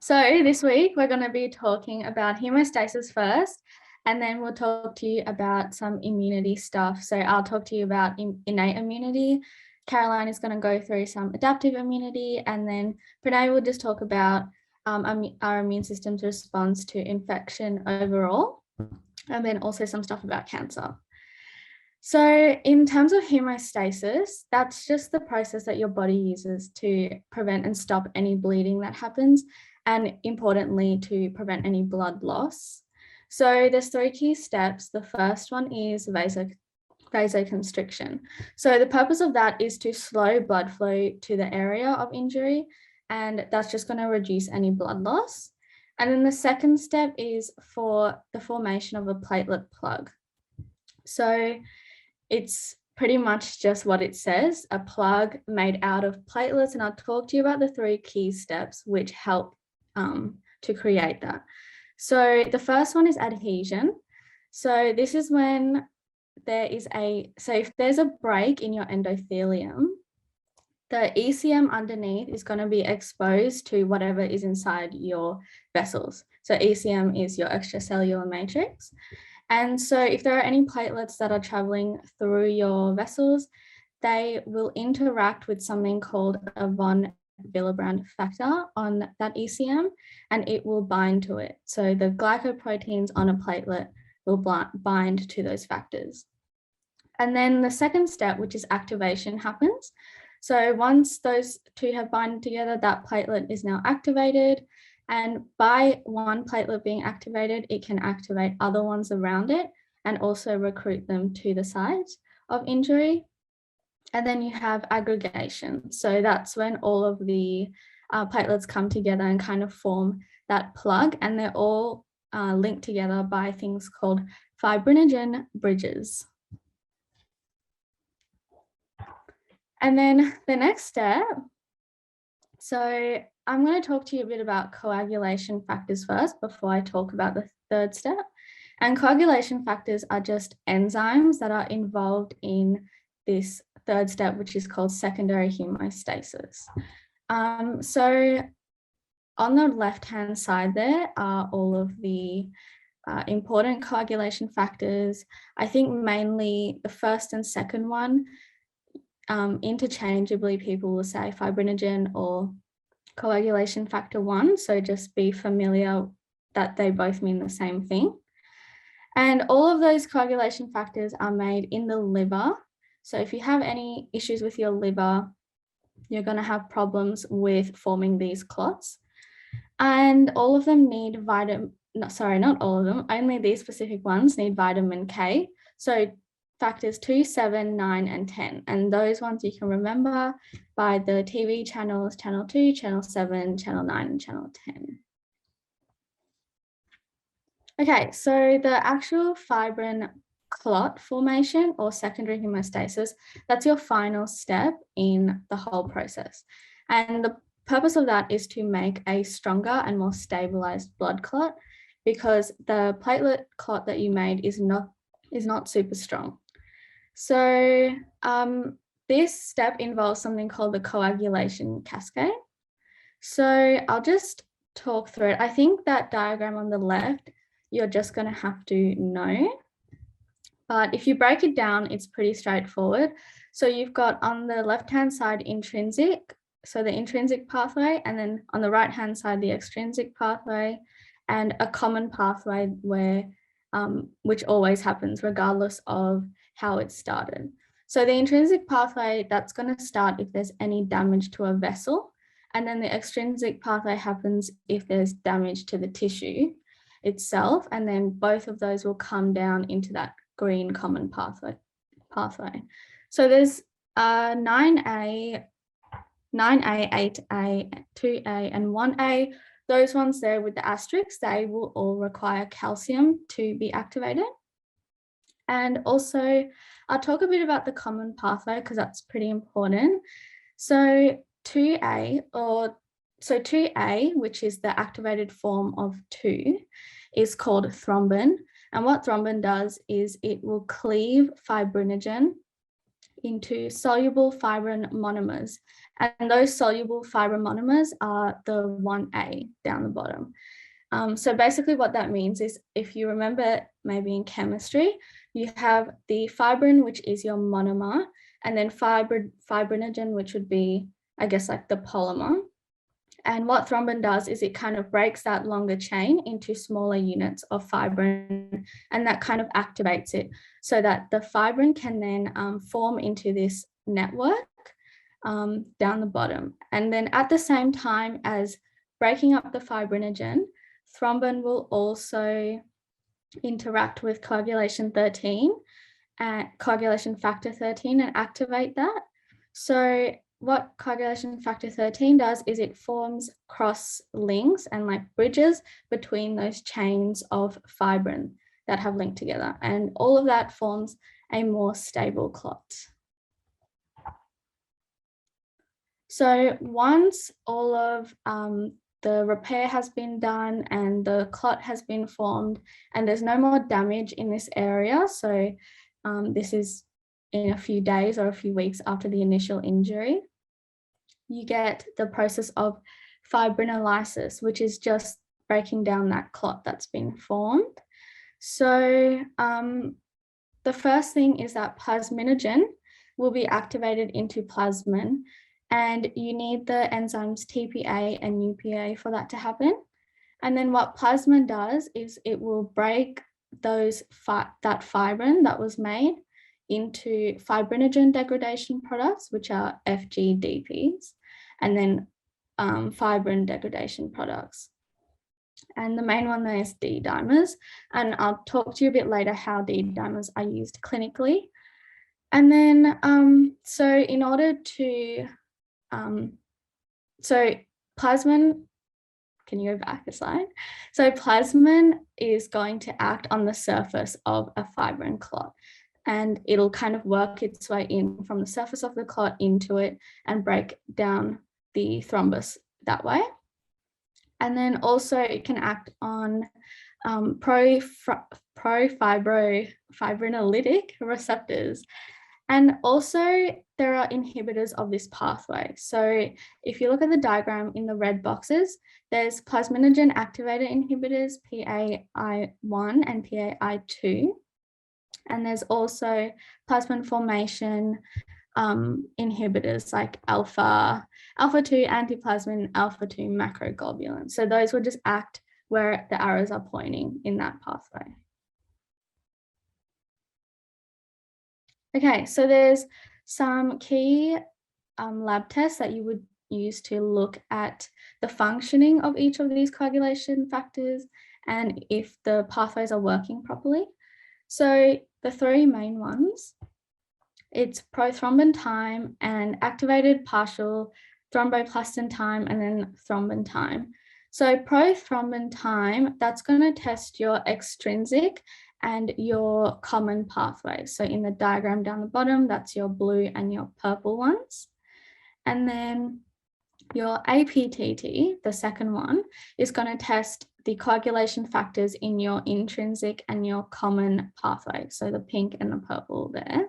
So this week we're going to be talking about hemostasis first, and then we'll talk to you about some immunity stuff. So I'll talk to you about innate immunity. Caroline is going to go through some adaptive immunity, and then Pranay will just talk about our immune system's response to infection overall, and then also some stuff about cancer. So in terms of hemostasis, that's just the process that your body uses to prevent and stop any bleeding that happens, and importantly, to prevent any blood loss. So there's 3 key steps. The first one is vasoconstriction. So the purpose of that is to slow blood flow to the area of injury, and that's just going to reduce any blood loss. And then the second step is for the formation of a platelet plug. So it's pretty much just what it says, a plug made out of platelets. And I'll talk to you about the 3 key steps which help to create that. So the first one is adhesion. So this is when if there's a break in your endothelium, the ECM underneath is going to be exposed to whatever is inside your vessels. So ECM is your extracellular matrix. And so if there are any platelets that are traveling through your vessels, they will interact with something called a von Willebrand factor on that ECM, and it will bind to it. So the glycoproteins on a platelet will bind to those factors. And then the second step, which is activation, happens. So once those 2 have binded together, that platelet is now activated. And by one platelet being activated, it can activate other ones around it and also recruit them to the site of injury. And then you have aggregation. So that's when all of the platelets come together and kind of form that plug, and they're all linked together by things called fibrinogen bridges. And then the next step, so I'm going to talk to you a bit about coagulation factors first before I talk about the third step. And coagulation factors are just enzymes that are involved in this third step, which is called secondary hemostasis. So on the left-hand side there are all of the important coagulation factors. I think mainly the first and second one, interchangeably people will say fibrinogen or coagulation factor 1. So just be familiar that they both mean the same thing. And all of those coagulation factors are made in the liver. So if you have any issues with your liver, you're going to have problems with forming these clots. And all of them need not all of them, only these specific ones need vitamin K. So factors 2, 7, 9, and 10. And those ones you can remember by the TV channels, channel 2, channel 7, channel 9, and channel 10. Okay, so the actual fibrin clot formation or secondary hemostasis, that's your final step in the whole process. And the purpose of that is to make a stronger and more stabilized blood clot, because the platelet clot that you made is not super strong. So this step involves something called the coagulation cascade. So I'll just talk through it. I think that diagram on the left, you're just going to have to know. But if you break it down, it's pretty straightforward. So you've got on the left-hand side intrinsic, so the intrinsic pathway, and then on the right-hand side, the extrinsic pathway, and a common pathway where which always happens regardless of how it started. So the intrinsic pathway, that's going to start if there's any damage to a vessel, and then the extrinsic pathway happens if there's damage to the tissue itself, and then both of those will come down into that green common pathway. So there's 9A, 8A, 2A, and 1A. Those ones there with the asterisks, they will all require calcium to be activated. And also, I'll talk a bit about the common pathway because that's pretty important. So 2A, which is the activated form of 2, is called thrombin. And what thrombin does is it will cleave fibrinogen into soluble fibrin monomers. And those soluble fibrin monomers are the 1A down the bottom. So basically what that means is, if you remember maybe in chemistry, you have the fibrin, which is your monomer, and then fibrinogen, which would be, I guess, like the polymer. And what thrombin does is it kind of breaks that longer chain into smaller units of fibrin, and that kind of activates it so that the fibrin can then form into this network down the bottom. And then at the same time as breaking up the fibrinogen, thrombin will also interact with coagulation factor 13 and activate that. So what coagulation factor 13 does is it forms cross links and like bridges between those chains of fibrin that have linked together. And all of that forms a more stable clot. So once all of the repair has been done and the clot has been formed and there's no more damage in this area, so this is in a few days or a few weeks after the initial injury, you get the process of fibrinolysis, which is just breaking down that clot that's been formed. So the first thing is that plasminogen will be activated into plasmin, and you need the enzymes TPA and UPA for that to happen. And then what plasmin does is it will break that fibrin that was made into fibrinogen degradation products, which are FGDPs, and then fibrin degradation products. And the main one there is D-dimers. And I'll talk to you a bit later how D-dimers are used clinically. And then, so in order to, so plasmin, can you go back a slide? So plasmin is going to act on the surface of a fibrin clot, and it'll kind of work its way in from the surface of the clot into it and break down the thrombus that way. And then also it can act on pro-fibrinolytic receptors. And also there are inhibitors of this pathway. So if you look at the diagram in the red boxes, there's plasminogen activator inhibitors, PAI1 and PAI2. And there's also plasmin formation inhibitors like alpha-2 antiplasmin, alpha-2 macroglobulin. So those will just act where the arrows are pointing in that pathway. Okay, so there's some key lab tests that you would use to look at the functioning of each of these coagulation factors and if the pathways are working properly. So the three main ones, it's prothrombin time and activated partial thromboplastin time and then thrombin time. So prothrombin time, that's going to test your extrinsic and your common pathways. So in the diagram down the bottom, that's your blue and your purple ones. And then your APTT, the second one, is going to test the coagulation factors in your intrinsic and your common pathway. So the pink and the purple there.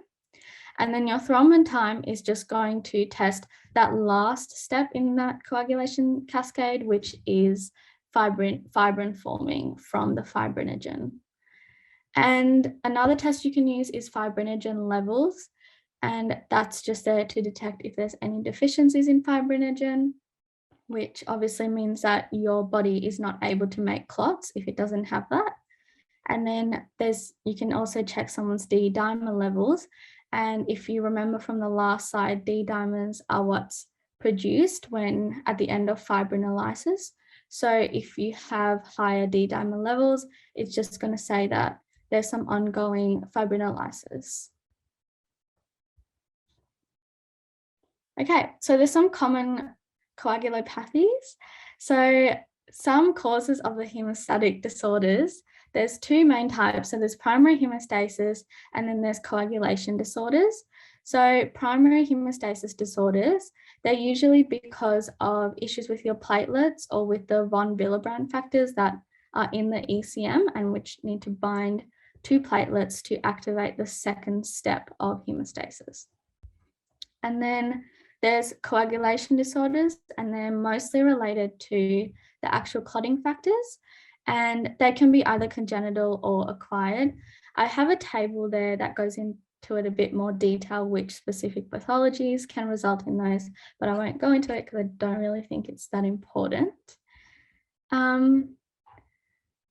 And then your thrombin time is just going to test that last step in that coagulation cascade, which is fibrin forming from the fibrinogen. And another test you can use is fibrinogen levels. And that's just there to detect if there's any deficiencies in fibrinogen, which obviously means that your body is not able to make clots if it doesn't have that. And then you can also check someone's D-dimer levels. And if you remember from the last slide, D-dimers are what's produced when at the end of fibrinolysis. So if you have higher D-dimer levels, it's just going to say that there's some ongoing fibrinolysis. Okay, so there's some common coagulopathies. So some causes of the hemostatic disorders, there's two main types. So there's primary hemostasis and then there's coagulation disorders. So primary hemostasis disorders, they're usually because of issues with your platelets or with the von Willebrand factors that are in the ECM and which need to bind to platelets to activate the second step of hemostasis. And then There's coagulation disorders, and they're mostly related to the actual clotting factors, and they can be either congenital or acquired. I have a table there that goes into it a bit more detail, which specific pathologies can result in those, but I won't go into it because I don't really think it's that important. And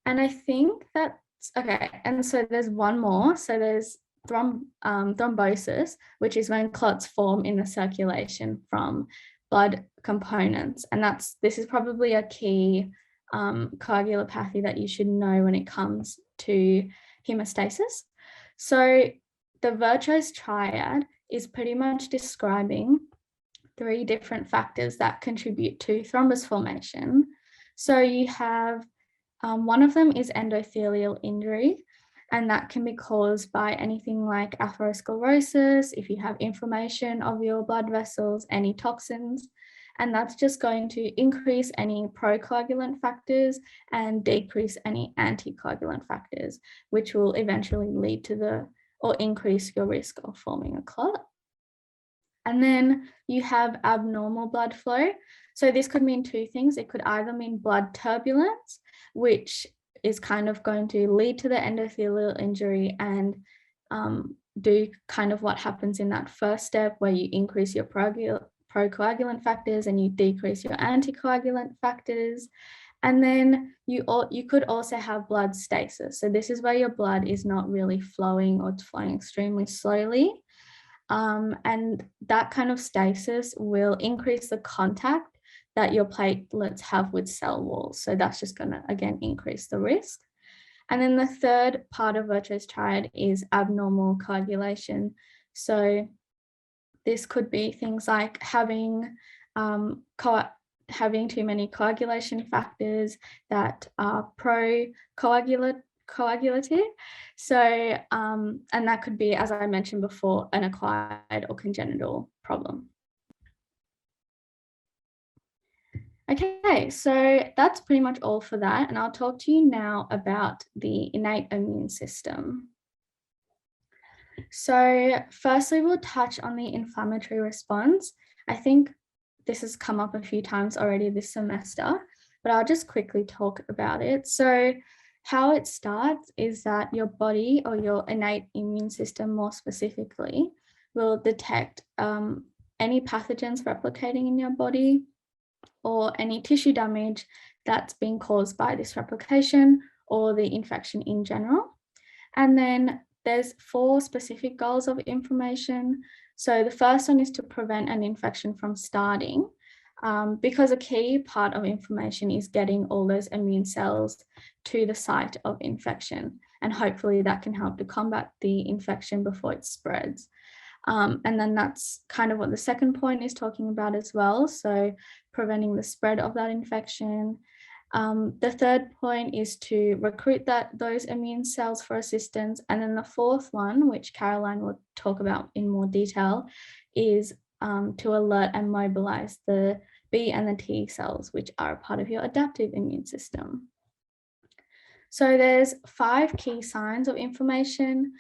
I think that's okay. And so there's one more. So there's thrombosis, which is when clots form in the circulation from blood components. And this is probably a key coagulopathy that you should know when it comes to hemostasis. So the virtuous triad is pretty much describing 3 different factors that contribute to thrombus formation. So you have one of them is endothelial injury, and that can be caused by anything like atherosclerosis, if you have inflammation of your blood vessels, any toxins, and that's just going to increase any procoagulant factors and decrease any anticoagulant factors, which will eventually lead to or increase your risk of forming a clot. And then you have abnormal blood flow. So this could mean 2 things. It could either mean blood turbulence, which is kind of going to lead to the endothelial injury and do kind of what happens in that first step where you increase your procoagulant factors and you decrease your anticoagulant factors. And then you could also have blood stasis. So this is where your blood is not really flowing, or it's flowing extremely slowly. And that kind of stasis will increase the contact that your platelets have with cell walls. So that's just going to, again, increase the risk. And then the third part of virtuous triad is abnormal coagulation. So this could be things like having too many coagulation factors that are pro-coagulative. So, and that could be, as I mentioned before, an acquired or congenital problem. Okay, so that's pretty much all for that. And I'll talk to you now about the innate immune system. So firstly, we'll touch on the inflammatory response. I think this has come up a few times already this semester, but I'll just quickly talk about it. So how it starts is that your body, or your innate immune system more specifically, will detect any pathogens replicating in your body or any tissue damage that's been caused by this replication or the infection in general. And then there's 4 specific goals of inflammation. So the first one is to prevent an infection from starting, because a key part of inflammation is getting all those immune cells to the site of infection. And hopefully that can help to combat the infection before it spreads. And then that's kind of what the second point is talking about as well. So preventing the spread of that infection. The third point is to recruit those immune cells for assistance. And then the fourth one, which Caroline will talk about in more detail, is to alert and mobilize the B and the T cells, which are a part of your adaptive immune system. So there's 5 key signs of inflammation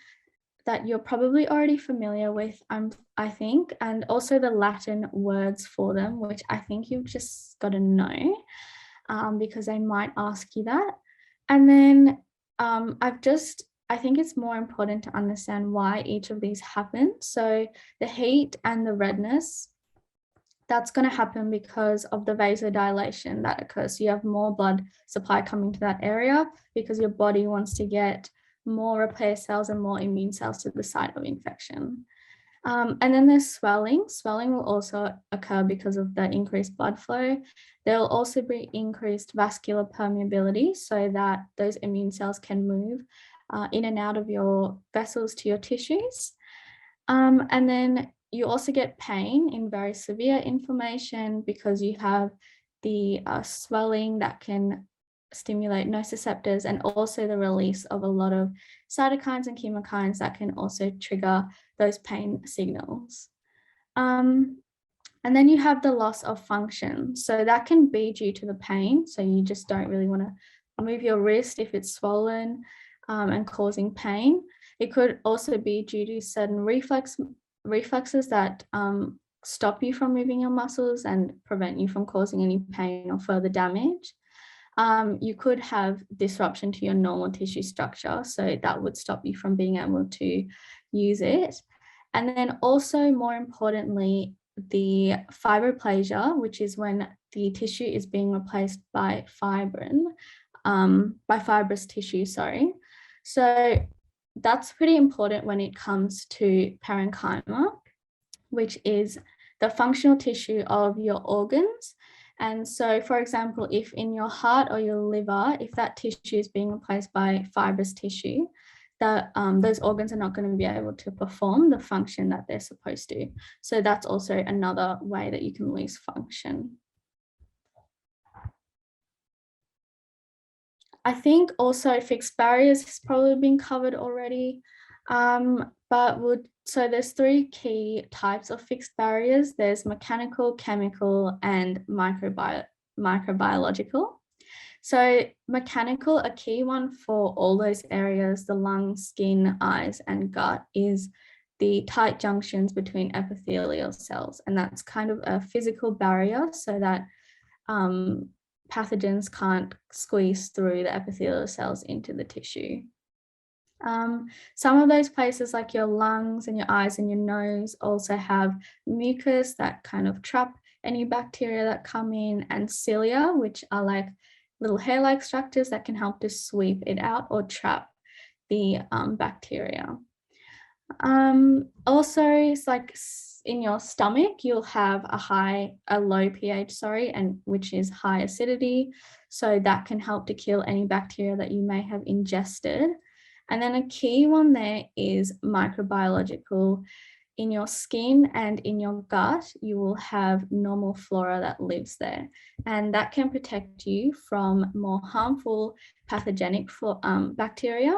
that you're probably already familiar with, I think, and also the Latin words for them, which I think you've just got to know, because they might ask you that. And then I think it's more important to understand why each of these happen. So the heat and the redness, that's going to happen because of the vasodilation that occurs. So you have more blood supply coming to that area because your body wants to get more repair cells and more immune cells to the site of infection. And then there's swelling. Swelling will also occur because of the increased blood flow. There will also be increased vascular permeability so that those immune cells can move in and out of your vessels to your tissues. And then you also get pain in very severe inflammation because you have the swelling that can stimulate nociceptors, and also the release of a lot of cytokines and chemokines that can also trigger those pain signals. And then you have the loss of function. So that can be due to the pain. So you just don't really want to move your wrist if it's swollen and causing pain. It could also be due to certain reflexes that stop you from moving your muscles and prevent you from causing any pain or further damage. You could have disruption to your normal tissue structure, so that would stop you from being able to use it. And then also, more importantly, the fibroplasia, which is when the tissue is being replaced by fibrous tissue, sorry. So that's pretty important when it comes to parenchyma, which is the functional tissue of your organs. And so, for example, if in your heart or your liver, if that tissue is being replaced by fibrous tissue, that those organs are not going to be able to perform the function that they're supposed to. So that's also another way that you can lose function. I think also fixed barriers has probably been covered already, so there's 3 key types of fixed barriers. There's mechanical, chemical, and microbiological. So mechanical, a key one for all those areas, the lungs, skin, eyes, and gut, is the tight junctions between epithelial cells. And that's kind of a physical barrier so that pathogens can't squeeze through the epithelial cells into the tissue. Some of those places like your lungs and your eyes and your nose also have mucus that kind of trap any bacteria that come in, and cilia, which are like little hair-like structures that can help to sweep it out or trap the bacteria. Also, it's like in your stomach, you'll have a low pH, and which is high acidity. So that can help to kill any bacteria that you may have ingested. And then a key one there is microbiological. In your skin and in your gut, you will have normal flora that lives there. And that can protect you from more harmful pathogenic bacteria,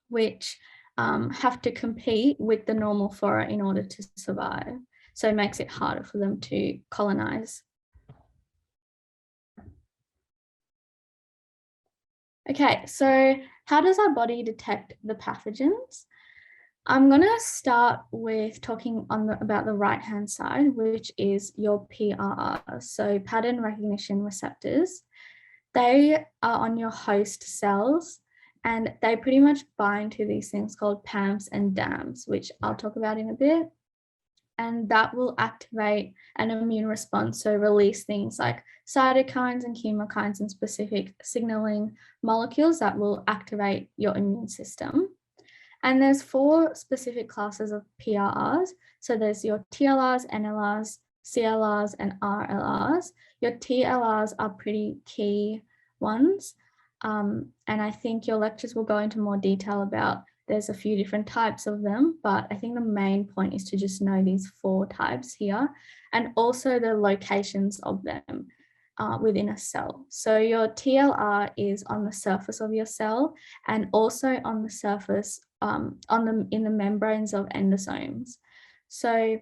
which have to compete with the normal flora in order to survive. So it makes it harder for them to colonize. Okay, so how does our body detect the pathogens? I'm going to start with talking about the right-hand side, which is your PRRs, so pattern recognition receptors. They are on your host cells, and they pretty much bind to these things called PAMs and DAMs, which I'll talk about in a bit. And that will activate an immune response, so release things like cytokines and chemokines and specific signaling molecules that will activate your immune system. And there's 4 specific classes of PRRs. So there's your TLRs, NLRs, CLRs, and RLRs. Your TLRs are pretty key ones. And I think your lectures will go into more detail about, there's a few different types of them, but I think the main point is to just know these 4 types here, and also the locations of them within a cell. So your TLR is on the surface of your cell, and also on the surface in the membranes of endosomes. So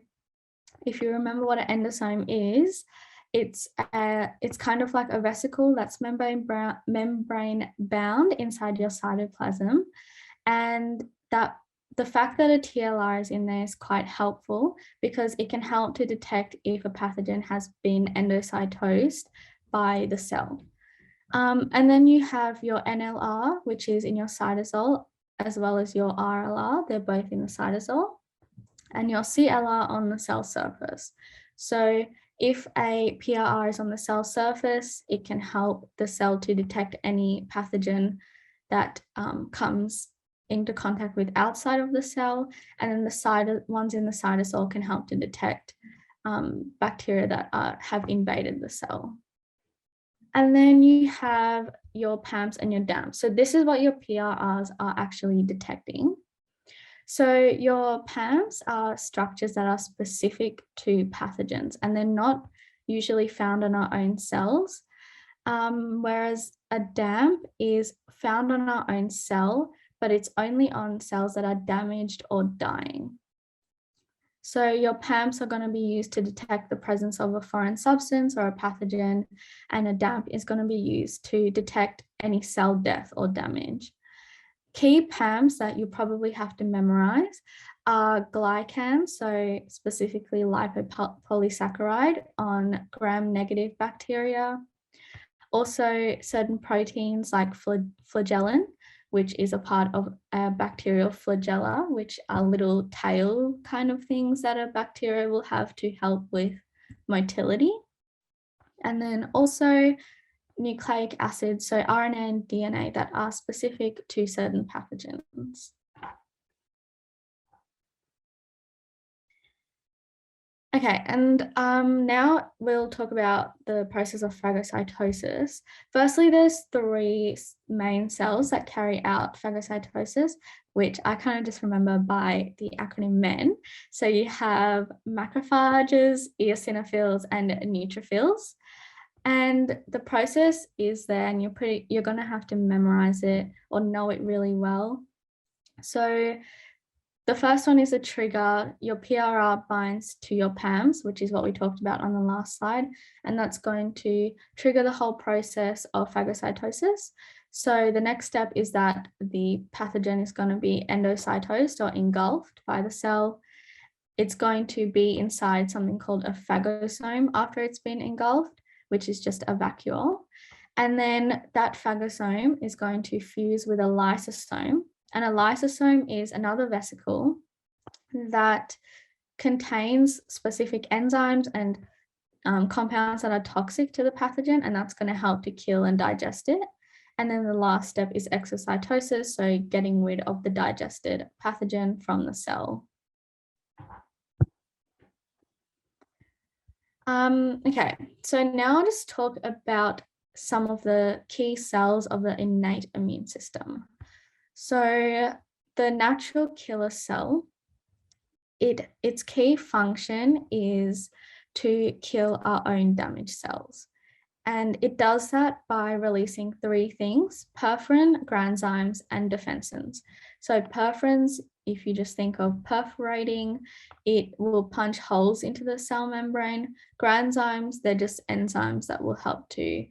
if you remember what an endosome is, it's kind of like a vesicle that's membrane bound inside your cytoplasm, and that the fact that a TLR is in there is quite helpful because it can help to detect if a pathogen has been endocytosed by the cell. And then you have your NLR, which is in your cytosol, as well as your RLR. They're both in the cytosol, and your CLR on the cell surface. So if a PRR is on the cell surface, it can help the cell to detect any pathogen that comes into contact with outside of the cell, and then the ones in the cytosol can help to detect bacteria that have invaded the cell. And then you have your PAMs and your DAMs. So this is what your PRRs are actually detecting. So your PAMs are structures that are specific to pathogens, and they're not usually found in our own cells, whereas a DAM is found on our own cell, but it's only on cells that are damaged or dying. So your PAMs are going to be used to detect the presence of a foreign substance or a pathogen, and a DAM is going to be used to detect any cell death or damage. Key PAMs that you probably have to memorize are glycans, so specifically lipopolysaccharide on gram-negative bacteria. Also, certain proteins like flagellin, which is a part of a bacterial flagella, which are little tail kind of things that a bacteria will have to help with motility. And then also nucleic acids, so RNA and DNA, that are specific to certain pathogens. Okay, and now we'll talk about the process of phagocytosis. Firstly, there's three main cells that carry out phagocytosis, which I kind of just remember by the acronym MEN. So you have macrophages, eosinophils, and neutrophils. And the process is there, and you're going to have to memorize it or know it really well. So the first one is a trigger. Your PRR binds to your PAMs, which is what we talked about on the last slide, and that's going to trigger the whole process of phagocytosis. So the next step is that the pathogen is going to be endocytosed or engulfed by the cell. It's going to be inside something called a phagosome after it's been engulfed, which is just a vacuole. And then that phagosome is going to fuse with a lysosome. And a lysosome is another vesicle that contains specific enzymes and compounds that are toxic to the pathogen, and that's going to help to kill and digest it. And then the last step is exocytosis, so getting rid of the digested pathogen from the cell. Okay, so now I'll just talk about some of the key cells of the innate immune system. So the natural killer cell, its key function is to kill our own damaged cells. And it does that by releasing three things: perforin, granzymes, and defensins. So perforins, if you just think of perforating, it will punch holes into the cell membrane. Granzymes, they're just enzymes that will help to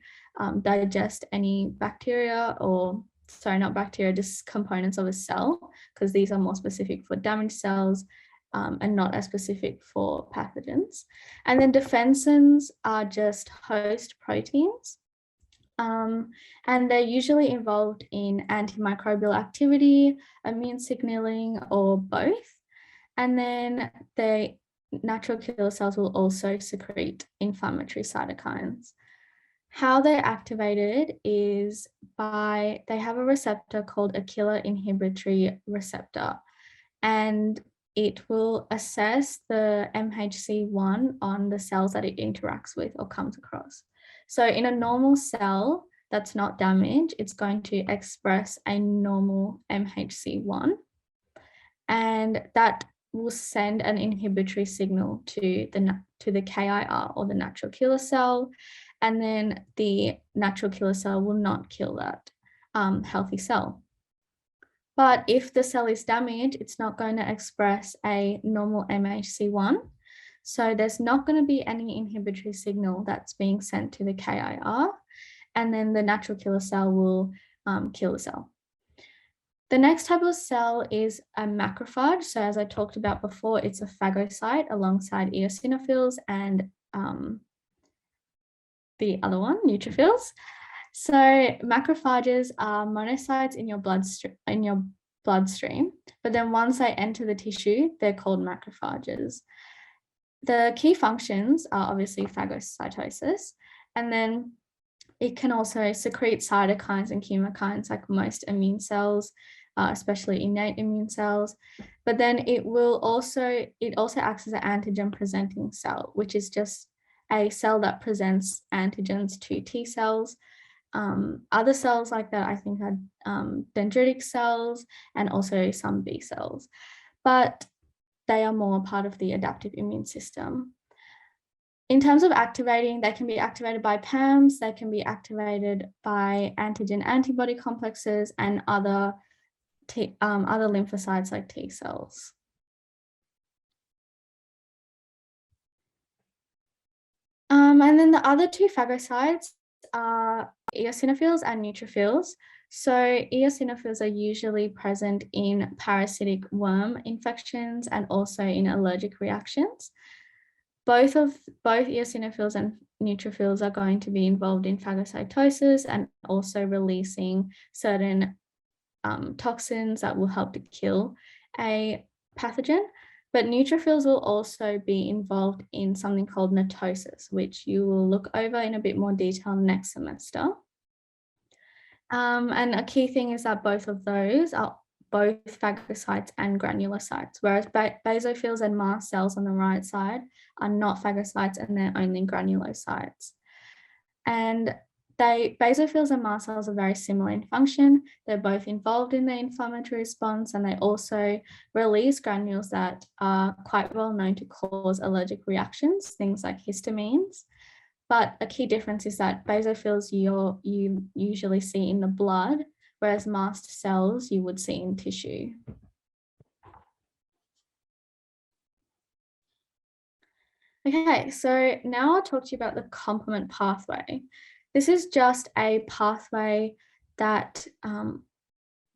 digest any bacteria, or sorry, not bacteria, just components of a cell, because these are more specific for damaged cells and not as specific for pathogens. And then defensins are just host proteins. And they're usually involved in antimicrobial activity, immune signaling, or both. And then the natural killer cells will also secrete inflammatory cytokines. How they're activated is they have a receptor called a killer inhibitory receptor, and it will assess the MHC1 on the cells that it interacts with or comes across. So in a normal cell that's not damaged, it's going to express a normal MHC1, and that will send an inhibitory signal to the KIR, or the natural killer cell, and then the natural killer cell will not kill that healthy cell. But if the cell is damaged, it's not going to express a normal MHC1. So there's not going to be any inhibitory signal that's being sent to the KIR, and then the natural killer cell will kill the cell. The next type of cell is a macrophage. So as I talked about before, it's a phagocyte alongside eosinophils and the other one, neutrophils. So macrophages are monocytes in your bloodstream, but then once they enter the tissue, they're called macrophages. The key functions are obviously phagocytosis, and then it can also secrete cytokines and chemokines like most immune cells, especially innate immune cells. But then it also acts as an antigen presenting cell, which is just a cell that presents antigens to T cells. Other cells like that, I think, are dendritic cells and also some B cells, but they are more part of the adaptive immune system. In terms of activating, they can be activated by PAMs, they can be activated by antigen-antibody complexes and other lymphocytes like T cells. And then the other two phagocytes are eosinophils and neutrophils. So eosinophils are usually present in parasitic worm infections and also in allergic reactions. Both eosinophils and neutrophils are going to be involved in phagocytosis and also releasing certain toxins that will help to kill a pathogen. But neutrophils will also be involved in something called netosis, which you will look over in a bit more detail next semester. And a key thing is that both of those are both phagocytes and granulocytes, whereas basophils and mast cells on the right side are not phagocytes and they're only granulocytes. And basophils and mast cells are very similar in function. They're both involved in the inflammatory response, and they also release granules that are quite well known to cause allergic reactions, things like histamines. But a key difference is that basophils you usually see in the blood, whereas mast cells you would see in tissue. Okay, so now I'll talk to you about the complement pathway. This is just a pathway that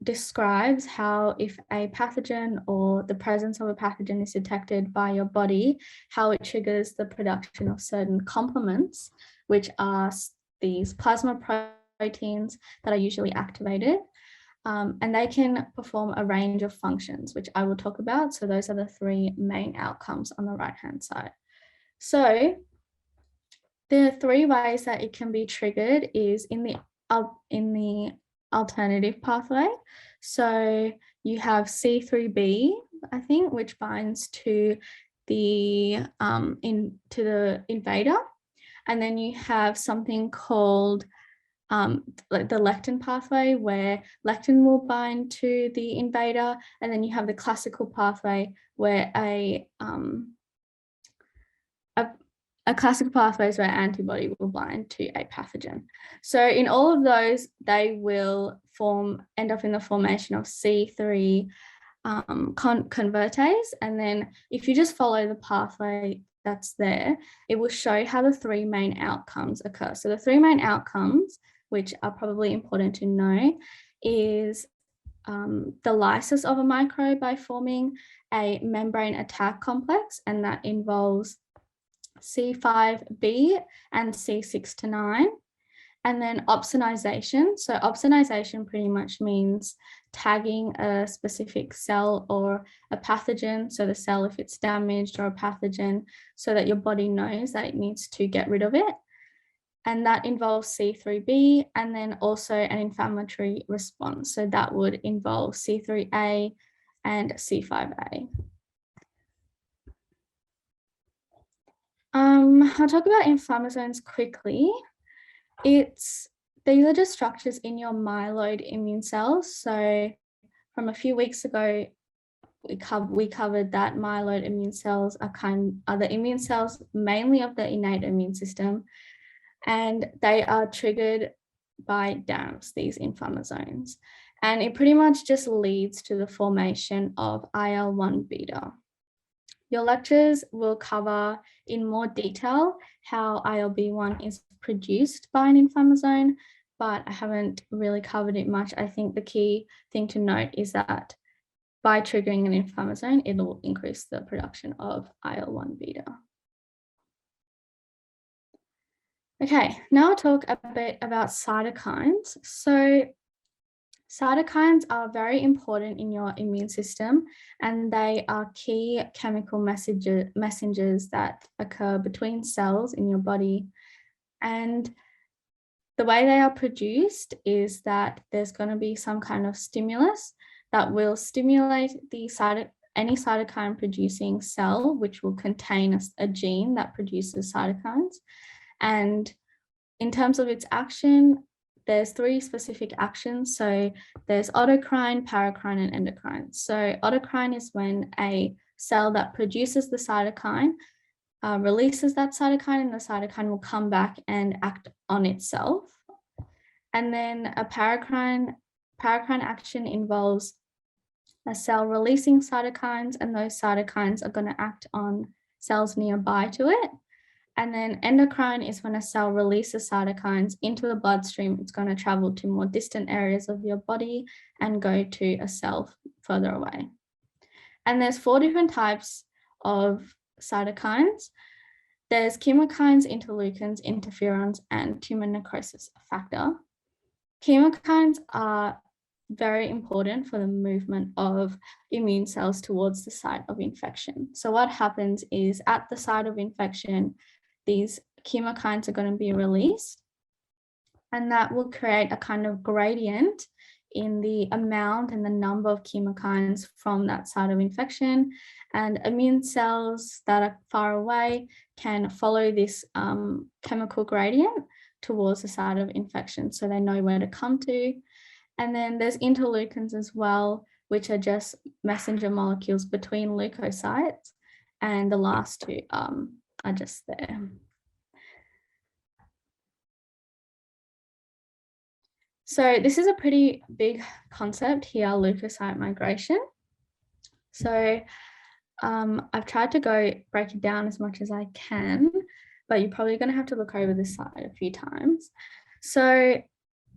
describes how if a pathogen or the presence of a pathogen is detected by your body, how it triggers the production of certain complements, which are these plasma proteins that are usually activated. And they can perform a range of functions, which I will talk about. So those are the three main outcomes on the right-hand side. So the three ways that it can be triggered is in the alternative pathway. So you have C3b, I think, which binds to the invader, and then you have something called like the lectin pathway, where lectin will bind to the invader, and then you have the classical pathway where a classical pathway is where antibody will bind to a pathogen. So in all of those, they will end up in the formation of C3 convertase. And then if you just follow the pathway that's there, it will show how the three main outcomes occur. So the three main outcomes, which are probably important to know, is the lysis of a microbe by forming a membrane attack complex, and that involves C5b and C6 to 9. And then opsonization. So opsonization pretty much means tagging a specific cell or a pathogen, so the cell if it's damaged, or a pathogen, so that your body knows that it needs to get rid of it. And that involves C3b, and then also an inflammatory response. So that would involve C3a and C5a. I'll talk about inflammasomes quickly. These are just structures in your myeloid immune cells. So from a few weeks ago, we covered that myeloid immune cells are the immune cells mainly of the innate immune system, and they are triggered by DAMPs, these inflammasomes. And it pretty much just leads to the formation of IL-1 beta. Your lectures will cover in more detail how IL-B1 is produced by an inflammasome, but I haven't really covered it much. I think the key thing to note is that by triggering an inflammasome, it will increase the production of IL-1 beta. Okay, now I'll talk a bit about cytokines. So cytokines are very important in your immune system, and they are key chemical messengers that occur between cells in your body. And the way they are produced is that there's going to be some kind of stimulus that will stimulate any cytokine producing cell, which will contain a gene that produces cytokines. And in terms of its action, there's three specific actions. So there's autocrine, paracrine, and endocrine. So autocrine is when a cell that produces the cytokine releases that cytokine, and the cytokine will come back and act on itself. And then a paracrine action involves a cell releasing cytokines, and those cytokines are going to act on cells nearby to it. And then endocrine is when a cell releases cytokines into the bloodstream. It's going to travel to more distant areas of your body and go to a cell further away. And there's 4 different types of cytokines. There's chemokines, interleukins, interferons, and tumor necrosis factor. Chemokines are very important for the movement of immune cells towards the site of infection. So what happens is at the site of infection, these chemokines are going to be released, and that will create a kind of gradient in the amount and the number of chemokines from that site of infection. And immune cells that are far away can follow this chemical gradient towards the site of infection, so they know where to come to. And then there's interleukins as well, which are just messenger molecules between leukocytes, and the last 2 are just there. So this is a pretty big concept here, leukocyte migration. So I've tried to break it down as much as I can, but you're probably going to have to look over this slide a few times. So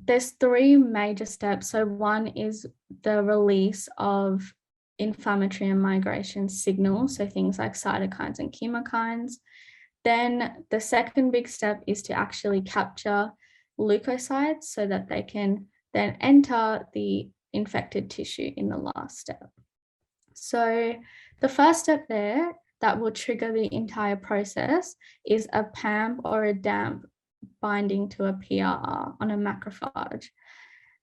there's 3 major steps. So one is the release of inflammatory and migration signals, so things like cytokines and chemokines. Then the second big step is to actually capture leukocytes so that they can then enter the infected tissue in the last step. So the first step there that will trigger the entire process is a PAMP or a DAMP binding to a PRR on a macrophage.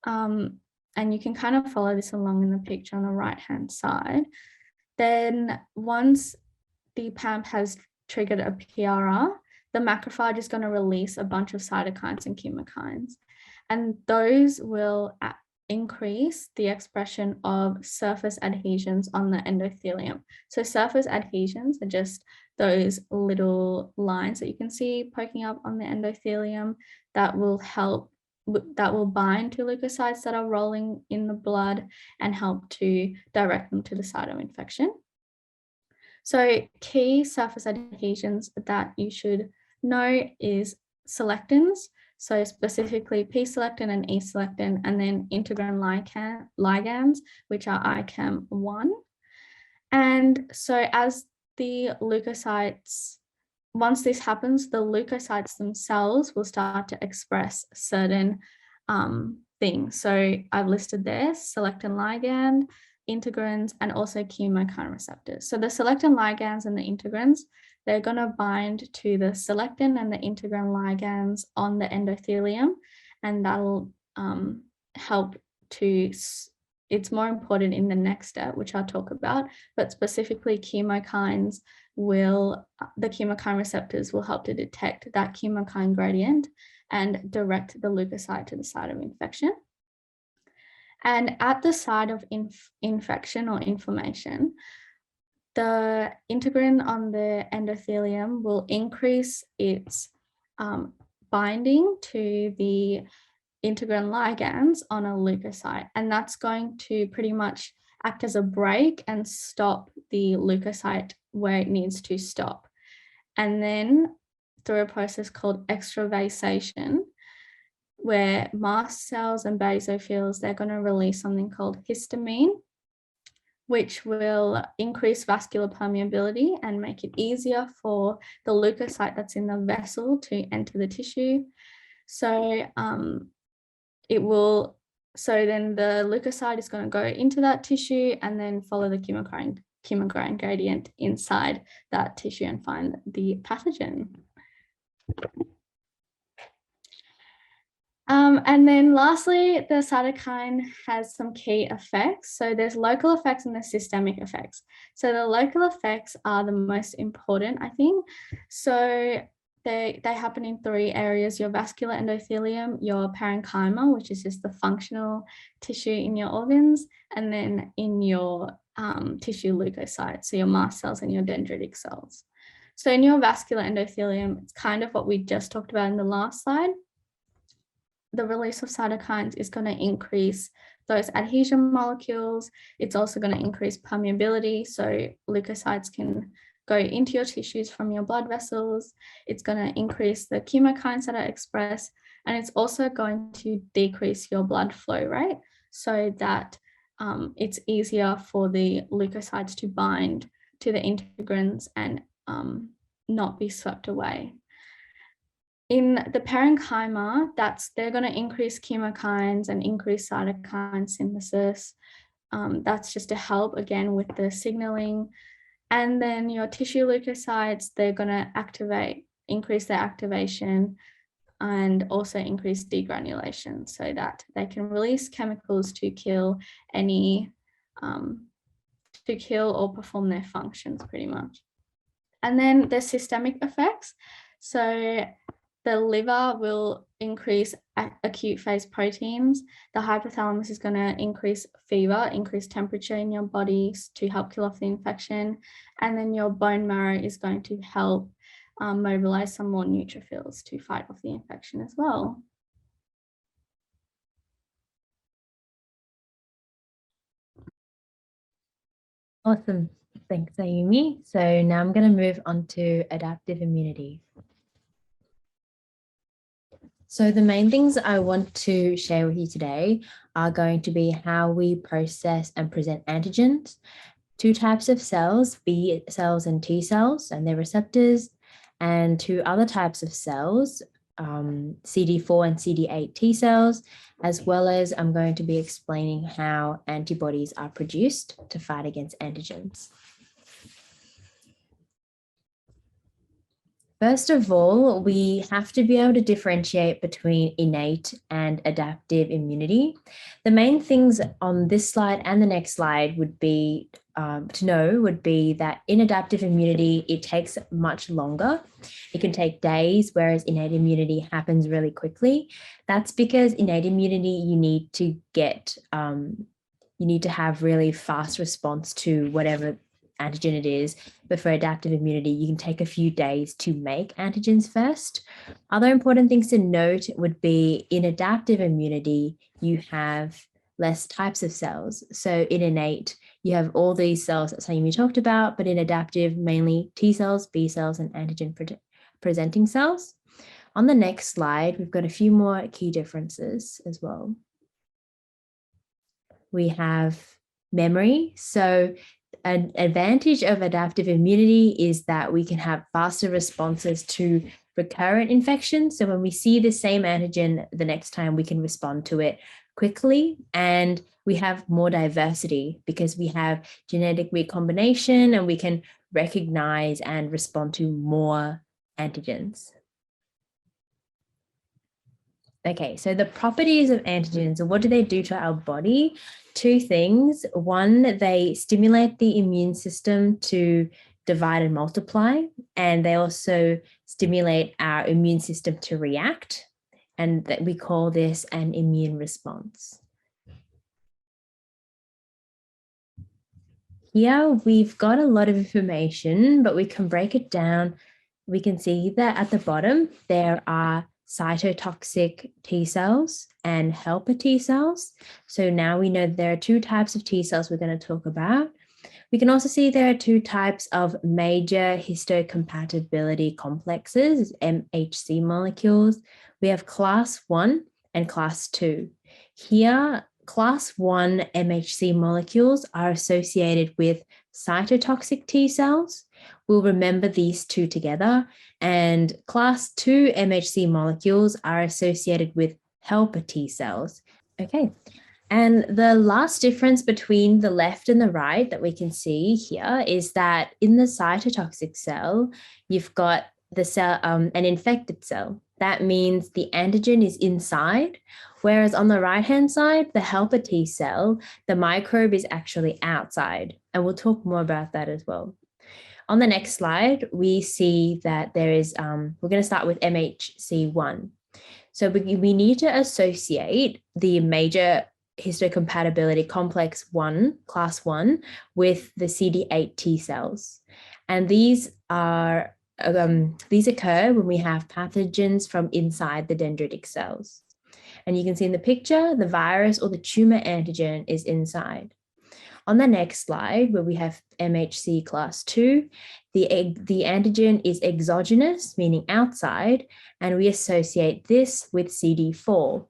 And you can kind of follow this along in the picture on the right-hand side. Then once the PAMP has triggered a PRR, the macrophage is going to release a bunch of cytokines and chemokines, and those will increase the expression of surface adhesions on the endothelium. So surface adhesions are just those little lines that you can see poking up on the endothelium that will bind to leukocytes that are rolling in the blood and help to direct them to the site of infection. So key surface adhesions that you should know is selectins, so specifically P-selectin and E-selectin, and then integrin ligands, which are ICAM1. And so as the leukocytes, once this happens, the leukocytes themselves will start to express certain things. So I've listed there, selectin ligand, integrins, and also chemokine receptors. So the selectin ligands and the integrins, they're going to bind to the selectin and the integrin ligands on the endothelium, and that'll help to, it's more important in the next step, which I'll talk about, but specifically chemokines the chemokine receptors will help to detect that chemokine gradient and direct the leukocyte to the site of infection. And at the site of infection or inflammation, the integrin on the endothelium will increase its binding to the integrin ligands on a leukocyte. And that's going to pretty much act as a brake and stop the leukocyte where it needs to stop. And then through a process called extravasation, where mast cells and basophils, they're going to release something called histamine, which will increase vascular permeability and make it easier for the leukocyte that's in the vessel to enter the tissue. So then the leukocyte is going to go into that tissue and then follow the chemokine gradient inside that tissue and find the pathogen. And then lastly, the cytokine has some key effects. So there's local effects and there's systemic effects. So the local effects are the most important, I think. So they happen in 3 areas: your vascular endothelium, your parenchyma, which is just the functional tissue in your organs, and then in your tissue leukocytes, so your mast cells and your dendritic cells. So in your vascular endothelium, it's kind of what we just talked about in the last slide. The release of cytokines is going to increase those adhesion molecules. It's also going to increase permeability, so leukocytes can go into your tissues from your blood vessels. It's going to increase the chemokines that are expressed, and it's also going to decrease your blood flow rate so that it's easier for the leukocytes to bind to the integrins and not be swept away. In the parenchyma, they're going to increase chemokines and increase cytokine synthesis. That's just to help again with the signaling. And then your tissue leukocytes, they're going to increase their activation and also increase degranulation so that they can release chemicals to kill or perform their functions pretty much. And then the systemic effects. So the liver will increase acute phase proteins. The hypothalamus is going to increase fever, increase temperature in your bodies to help kill off the infection. And then your bone marrow is going to help mobilize some more neutrophils to fight off the infection as well. Awesome. Thanks, Sayumi. So now I'm going to move on to adaptive immunity. So the main things I want to share with you today are going to be how we process and present antigens, two types of cells, B cells and T cells and their receptors, and two other types of cells, CD4 and CD8 T cells, as well as I'm going to be explaining how antibodies are produced to fight against antigens. First of all, we have to be able to differentiate between innate and adaptive immunity. The main things on this slide and the next slide would be that in adaptive immunity, it takes much longer. It can take days, whereas innate immunity happens really quickly. That's because innate immunity, you need to have really fast response to whatever antigen it is, but for adaptive immunity, you can take a few days to make antigens first. Other important things to note would be in adaptive immunity, you have less types of cells. So in innate, you have all these cells that Sayumi talked about, but in adaptive, mainly T cells, B cells, and antigen presenting cells. On the next slide, we've got a few more key differences as well. We have memory. So an advantage of adaptive immunity is that we can have faster responses to recurrent infections. So when we see the same antigen the next time, we can respond to it quickly, and we have more diversity because we have genetic recombination and we can recognize and respond to more antigens. Okay, so the properties of antigens, what do they do to our body? Two things. One, they stimulate the immune system to divide and multiply, and they also stimulate our immune system to react, and that we call this an immune response. Here we've got a lot of information, but we can break it down. We can see that at the bottom, there are cytotoxic T cells and helper T cells. So now we know there are two types of T cells we're going to talk about. We can also see there are two types of major histocompatibility complexes, MHC molecules. We have class 1 and class 2. Here, class 1 MHC molecules are associated with cytotoxic T cells. We'll remember these two together. And class 2 MHC molecules are associated with helper T cells. Okay. And the last difference between the left and the right that we can see here is that in the cytotoxic cell, you've got the cell, an infected cell. That means the antigen is inside, whereas on the right-hand side, the helper T cell, the microbe is actually outside. And we'll talk more about that as well. On the next slide, we see that there is, we're going to start with MHC1. So we need to associate the major histocompatibility complex 1, class 1, with the CD8 T cells. And these occur when we have pathogens from inside the dendritic cells. And you can see in the picture, the virus or the tumor antigen is inside. On the next slide, where we have MHC class 2, The antigen is exogenous, meaning outside, and we associate this with CD4.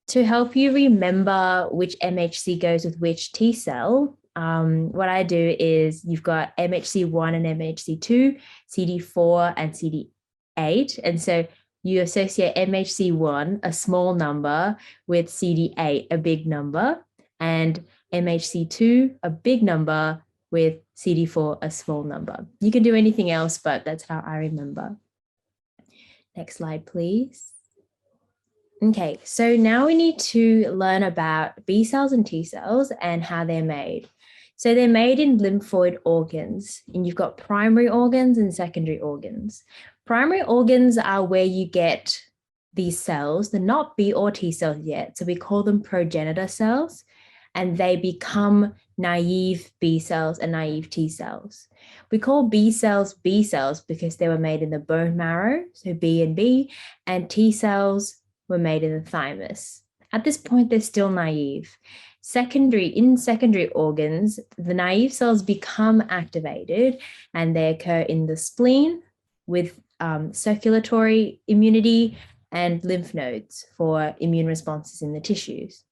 To help you remember which MHC goes with which T cell, what I do is you've got MHC1 and MHC2, CD4 and CD8. And so you associate MHC1, a small number, with CD8, a big number, and MHC2, a big number, with CD4, a small number. You can do anything else, but that's how I remember. Next slide, please. Okay, so now we need to learn about B cells and T cells and how they're made. So they're made in lymphoid organs, and you've got primary organs and secondary organs. Primary organs are where you get these cells. They're not B or T cells yet, so we call them progenitor cells, and they become naive B cells and naive T cells. We call B cells because they were made in the bone marrow, so B, and T cells were made in the thymus. At this point, they're still naive. In secondary organs, the naive cells become activated and they occur in the spleen with circulatory immunity and lymph nodes for immune responses in the tissues.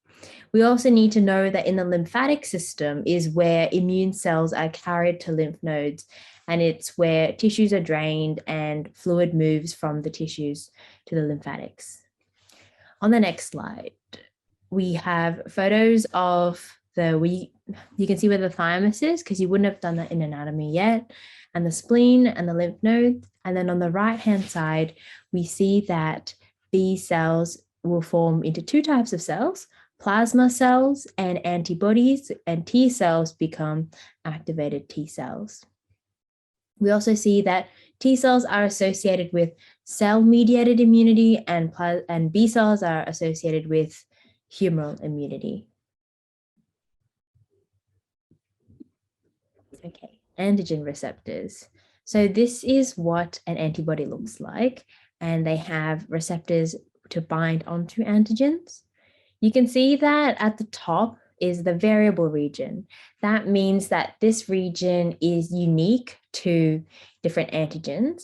We also need to know that in the lymphatic system is where immune cells are carried to lymph nodes, and it's where tissues are drained and fluid moves from the tissues to the lymphatics. On the next slide, we have photos of you can see where the thymus is because you wouldn't have done that in anatomy yet, and the spleen and the lymph nodes. And then on the right-hand side, we see that B cells will form into two types of cells, plasma cells and antibodies, and T cells become activated T cells. We also see that T cells are associated with cell-mediated immunity, and B cells are associated with humoral immunity. Okay, antigen receptors. So this is what an antibody looks like, and they have receptors to bind onto antigens. You can see that at the top is the variable region. That means that this region is unique to different antigens,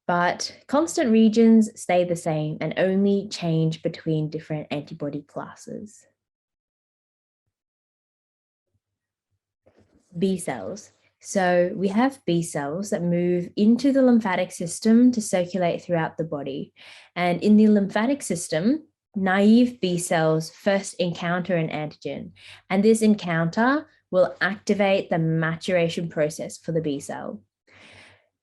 but constant regions stay the same and only change between different antibody classes. B cells. So we have B cells that move into the lymphatic system to circulate throughout the body. And in the lymphatic system, naive B cells first encounter an antigen, and this encounter will activate the maturation process for the B cell.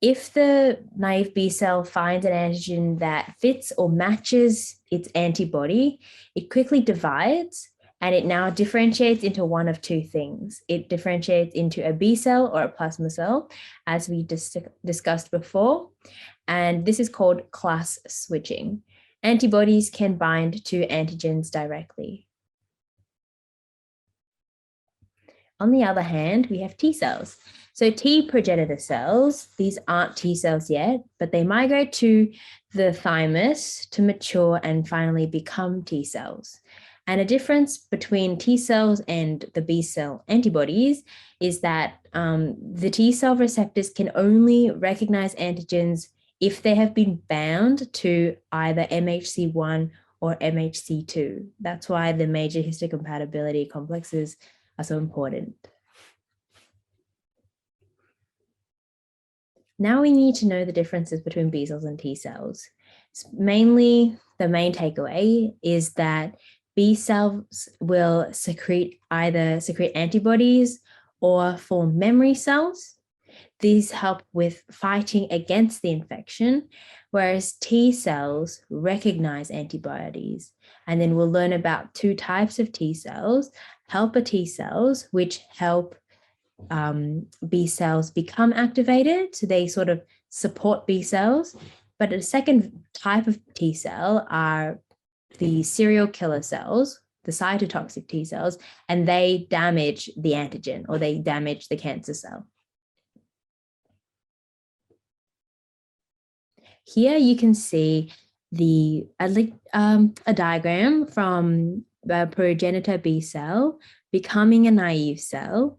If the naive B cell finds an antigen that fits or matches its antibody, it quickly divides, and it now differentiates into one of two things. It differentiates into a B cell or a plasma cell, as we discussed before, and this is called class switching. Antibodies can bind to antigens directly. On the other hand, we have T cells. So T progenitor cells, these aren't T cells yet, but they migrate to the thymus to mature and finally become T cells. And a difference between T cells and the B cell antibodies is that the T cell receptors can only recognize antigens if they have been bound to either MHC1 or MHC2. That's why the major histocompatibility complexes are so important. Now we need to know the differences between B cells and T cells. Mainly, the main takeaway is that B cells will either secrete antibodies or form memory cells. These help with fighting against the infection, whereas T cells recognize antibodies. And then we'll learn about two types of T cells, helper T cells, which help B cells become activated. So they sort of support B cells. But a second type of T cell are the serial killer cells, the cytotoxic T cells, and they damage the antigen or they damage the cancer cell. Here you can see a diagram from the progenitor B cell becoming a naive cell.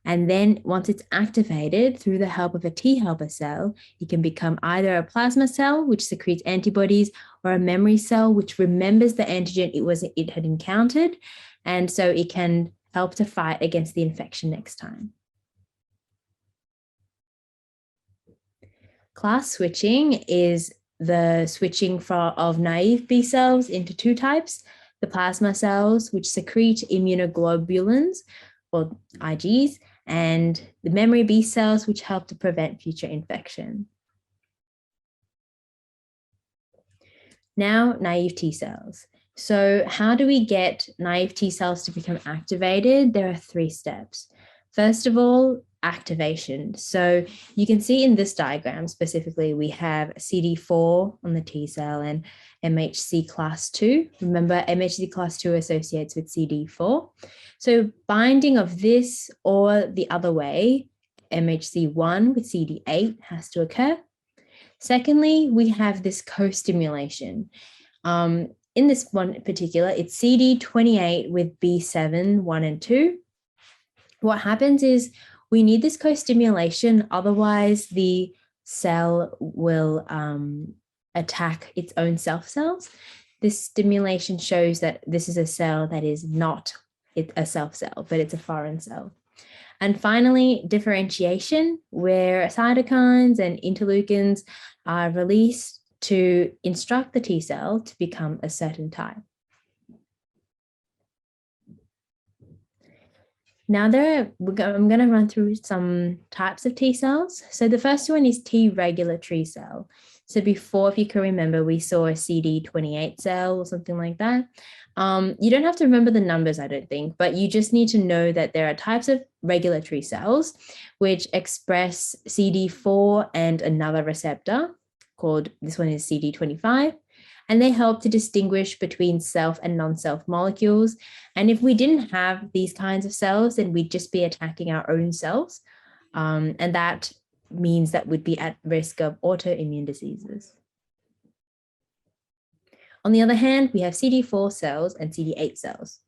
And then once it's activated through the help of a T helper cell, it can become either a plasma cell, which secretes antibodies, or a memory cell, which remembers the antigen it had encountered. And so it can help to fight against the infection next time. Class switching is the switching of naive B cells into two types: the plasma cells, which secrete immunoglobulins, or Igs, and the memory B cells, which help to prevent future infection. Now, naive T cells. So how do we get naive T cells to become activated? There are 3 steps. First of all, activation. So you can see in this diagram specifically, we have CD4 on the T cell and MHC class 2. Remember, MHC class 2 associates with CD4. So binding of this or the other way, MHC1 with CD8 has to occur. Secondly, we have this co-stimulation. In this one in particular, it's CD28 with B7, 1 and 2. What happens is we need this co-stimulation, otherwise the cell will attack its own self cells. This stimulation shows that this is a cell that is not a self cell, but it's a foreign cell. And finally, differentiation, where cytokines and interleukins are released to instruct the T cell to become a certain type. Now I'm going to run through some types of T cells. So the first one is T regulatory cell. So before, if you can remember, we saw a CD28 cell or something like that. You don't have to remember the numbers, I don't think, but you just need to know that there are types of regulatory cells which express CD4 and another receptor called, this one is CD25, and they help to distinguish between self and non-self molecules. And if we didn't have these kinds of cells, then we'd just be attacking our own cells. And that means that we'd be at risk of autoimmune diseases. On the other hand, we have CD4 cells and CD8 cells.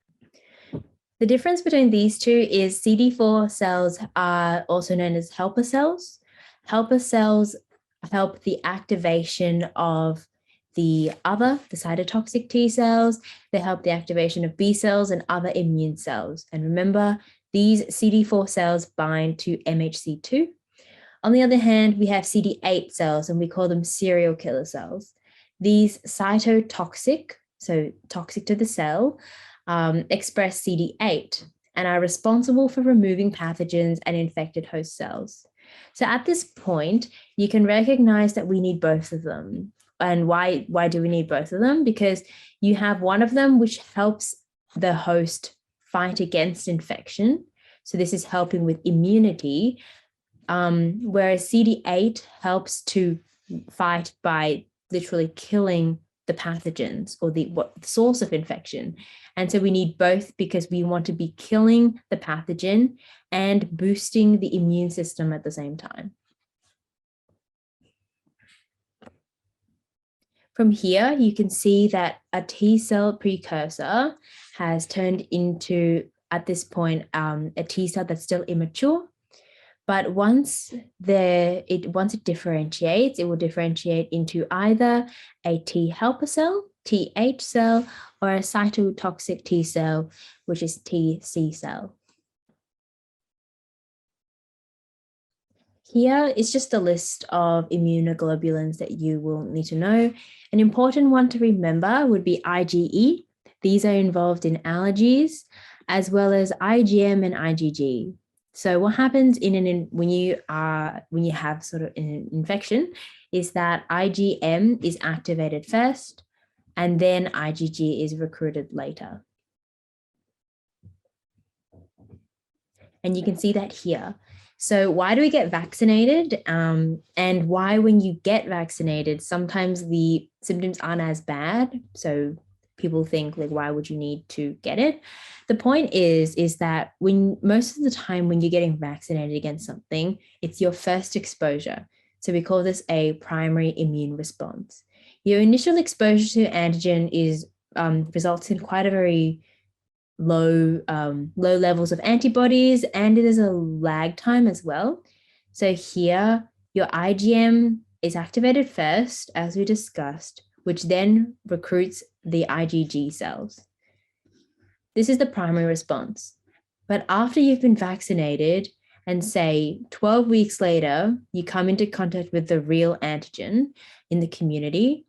The difference between these two is CD4 cells are also known as helper cells. Helper cells help the activation of the cytotoxic T cells. They help the activation of B cells and other immune cells. And remember, these CD4 cells bind to MHC2. On the other hand, we have CD8 cells, and we call them serial killer cells. These cytotoxic, so toxic to the cell, express CD8 and are responsible for removing pathogens and infected host cells. So at this point, you can recognize that we need both of them. And why do we need both of them? Because you have one of them which helps the host fight against infection. So this is helping with immunity, whereas CD8 helps to fight by literally killing the pathogens or the source of infection. And so we need both because we want to be killing the pathogen and boosting the immune system at the same time. From here, you can see that a T cell precursor has turned into, at this point, a T cell that's still immature. But once it differentiates, it will differentiate into either a T helper cell, TH cell, or a cytotoxic T cell, which is TC cell. Here is just a list of immunoglobulins that you will need to know. An important one to remember would be IgE. These are involved in allergies, as well as IgM and IgG. So what happens when you have sort of an infection is that IgM is activated first, and then IgG is recruited later. And you can see that here. So why do we get vaccinated? And why, when you get vaccinated, sometimes the symptoms aren't as bad. So people think, like, why would you need to get it? The point is that most of the time when you're getting vaccinated against something, it's your first exposure. So we call this a primary immune response. Your initial exposure to antigen results in quite a very low levels of antibodies, and there's a lag time as well. So here, your IgM is activated first, as we discussed, which then recruits the IgG cells. This is the primary response. But after you've been vaccinated, and say 12 weeks later, you come into contact with the real antigen in the community,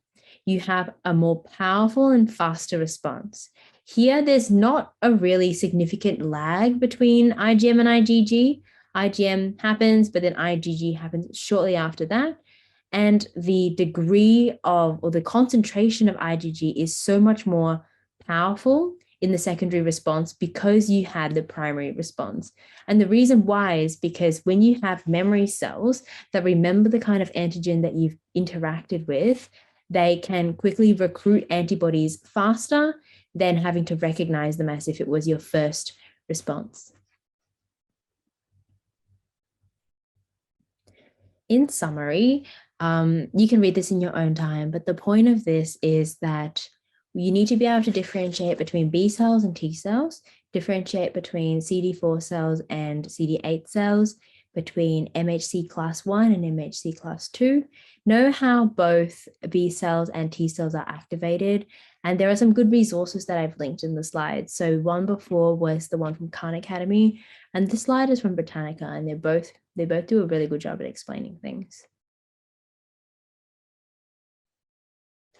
you have a more powerful and faster response. Here, there's not a really significant lag between IgM and IgG. IgM happens, but then IgG happens shortly after that. And the degree of, or the concentration of IgG is so much more powerful in the secondary response because you had the primary response. And the reason why is because when you have memory cells that remember the kind of antigen that you've interacted with, they can quickly recruit antibodies faster than having to recognize them as if it was your first response. In summary, you can read this in your own time, but the point of this is that you need to be able to differentiate between B cells and T cells, differentiate between CD4 cells and CD8 cells, between MHC class 1 and MHC class 2, know how both B cells and T cells are activated. And there are some good resources that I've linked in the slides. So one before was the one from Khan Academy, and this slide is from Britannica, and they both do a really good job at explaining things.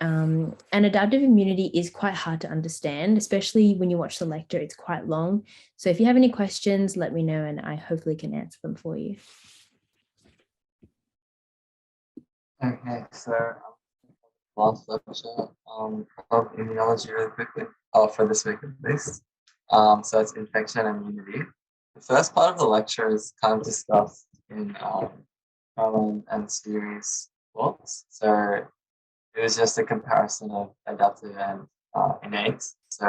And adaptive immunity is quite hard to understand, especially when you watch the lecture, it's quite long. So if you have any questions, let me know and I hopefully can answer them for you. Okay, so last lecture of immunology really quickly, for this week at least. So it's infection and immunity. The first part of the lecture is kind of discussed in Caroline and Sayumi's thoughts. So it was just a comparison of adaptive and innate. So,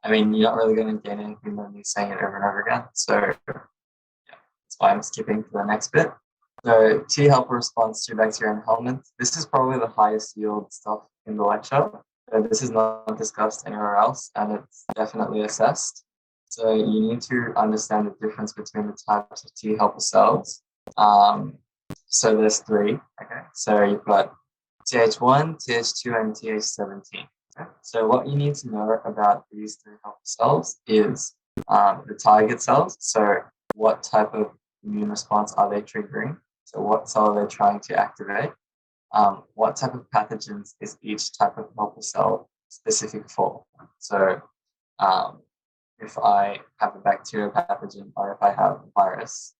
I mean, you're not really going to gain anything when you're saying it over and over again. So, yeah, that's why I'm skipping to the next bit. So, T helper response to bacteria and helminths. This is probably the highest yield stuff in the lecture. So this is not discussed anywhere else, and it's definitely assessed. So you need to understand the difference between the types of T helper cells. So there's three. Okay, so you've got Th1, Th2, and Th17. Okay? So what you need to know about these three helper cells is the target cells. So what type of immune response are they triggering? So what cell are they trying to activate? What type of pathogens is each type of helper cell specific for? So if I have a bacterial pathogen or if I have a virus,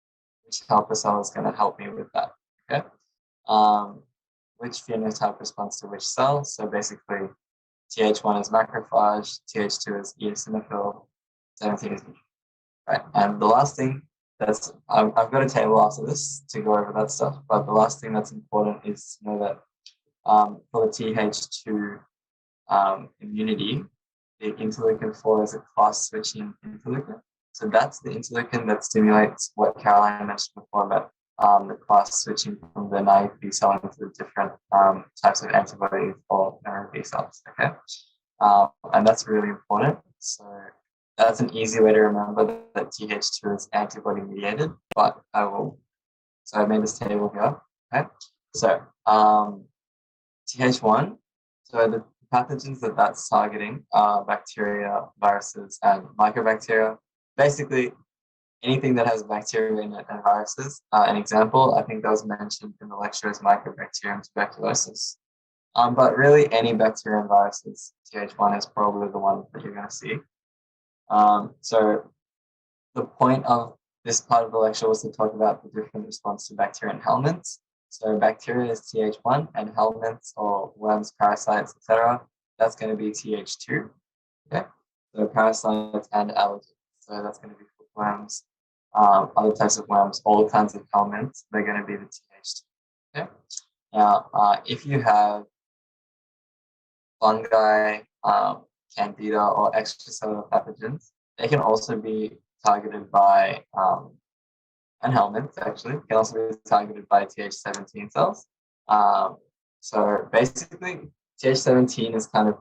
which helper cell is going to help me with that? Okay. Which phenotype responds to which cell? So basically, Th1 is macrophage, Th2 is eosinophil, 17 is neutrophil. Right. And the last thing that's I've got a table after this to go over that stuff, but the last thing that's important is to know that for the Th2 immunity, the interleukin 4 is a class switching interleukin. So that's the interleukin that stimulates what Caroline mentioned before about the class switching from the naive B cell into the different types of antibodies or memory B cells. Okay, and that's really important. So that's an easy way to remember that Th2 is antibody mediated. But I made this table here. Okay, so Th1. So the pathogens that's targeting are bacteria, viruses, and mycobacteria. Basically, anything that has bacteria in it and viruses. An example, I think that was mentioned in the lecture, is Mycobacterium tuberculosis. But really, any bacteria and viruses, Th1 is probably the one that you're going to see. So the point of this part of the lecture was to talk about the different response to bacteria and helminths. So bacteria is Th1, and helminths or worms, parasites, etc., that's going to be Th2. Okay, so parasites and allergens. So that's going to be worms, other types of worms, all kinds of helminths, they're going to be the Th2. Okay. Now, if you have fungi, candida, or extracellular pathogens, they can also be targeted by, and helminths actually, can also be targeted by Th17 cells. So basically, Th17 is kind of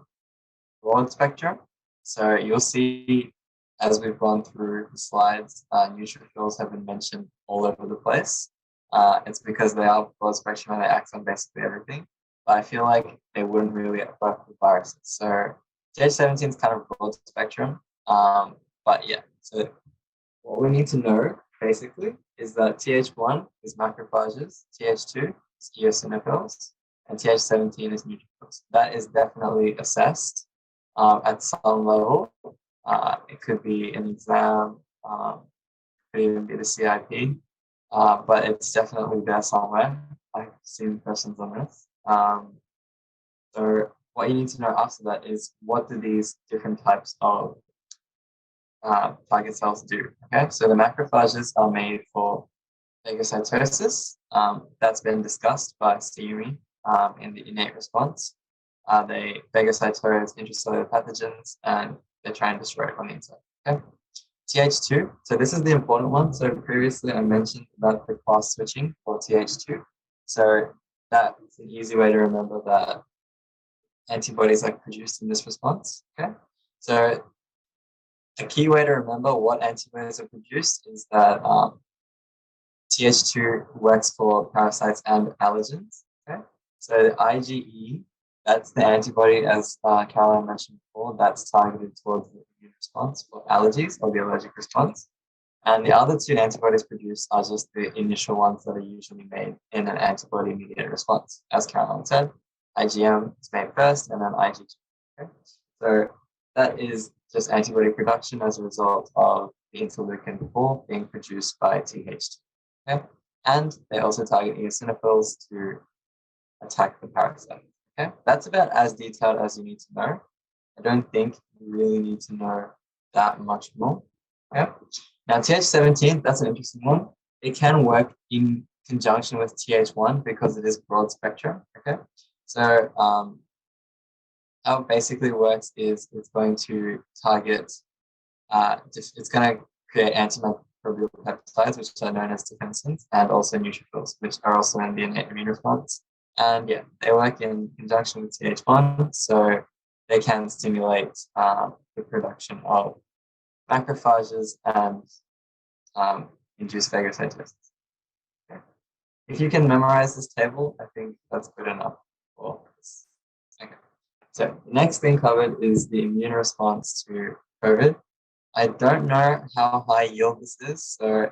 broad spectrum. So you'll see as we've gone through the slides, neutrophils have been mentioned all over the place. It's because they are broad spectrum and they act on basically everything. But I feel like they wouldn't really work with viruses. So TH17 is kind of broad spectrum. But yeah, so what we need to know basically is that TH1 is macrophages, TH2 is eosinophils, and TH17 is neutrophils. That is definitely assessed at some level. It could be an exam, could even be the CIP, but it's definitely there somewhere. I've seen questions on this. So what you need to know after that is what do these different types of target cells do? Okay, so the macrophages are made for phagocytosis. That's been discussed by Sayumi in the innate response. They phagocytose intracellular pathogens and they try and destroy it on the inside. Okay. TH2, so this is the important one. So previously I mentioned about the class switching for TH2. So that's an easy way to remember that antibodies are produced in this response. Okay. So a key way to remember what antibodies are produced is that TH2 works for parasites and allergens. Okay. So the IgE, that's the antibody, as Caroline mentioned before, that's targeted towards the immune response for allergies or the allergic response. And the other two antibodies produced are just the initial ones that are usually made in an antibody-mediated response. As Caroline said, IgM is made first and then IgG. Okay? So that is just antibody production as a result of the interleukin 4 being produced by TH2. Okay? And they also target eosinophils to attack the parasite. Okay, that's about as detailed as you need to know. I don't think you really need to know that much more. Okay, now TH17, that's an interesting one. It can work in conjunction with TH1 because it is broad spectrum. Okay, so how it basically works is it's going to target, it's going to create antimicrobial peptides, which are known as defensins, and also neutrophils, which are also in the innate immune response. And yeah, they work in conjunction with TH1, so they can stimulate the production of macrophages and induce phagocytosis. Okay. If you can memorize this table, I think that's good enough for this. Okay. So the next thing covered is the immune response to COVID. I don't know how high yield this is, so